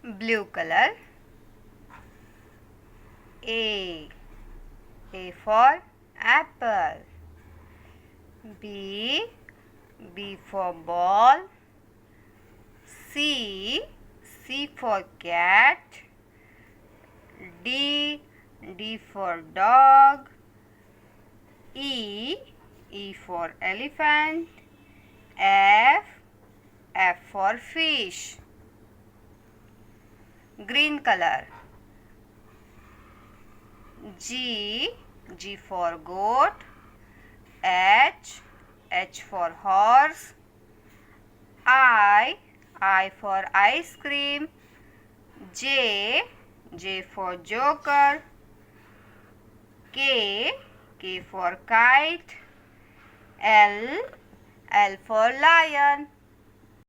blue color. A for apple. B for ball. C for cat. D for dog. E for elephant. F for fish. Green color. G for goat. H for horse. I for ice cream. J for joker. K for kite. L for lion.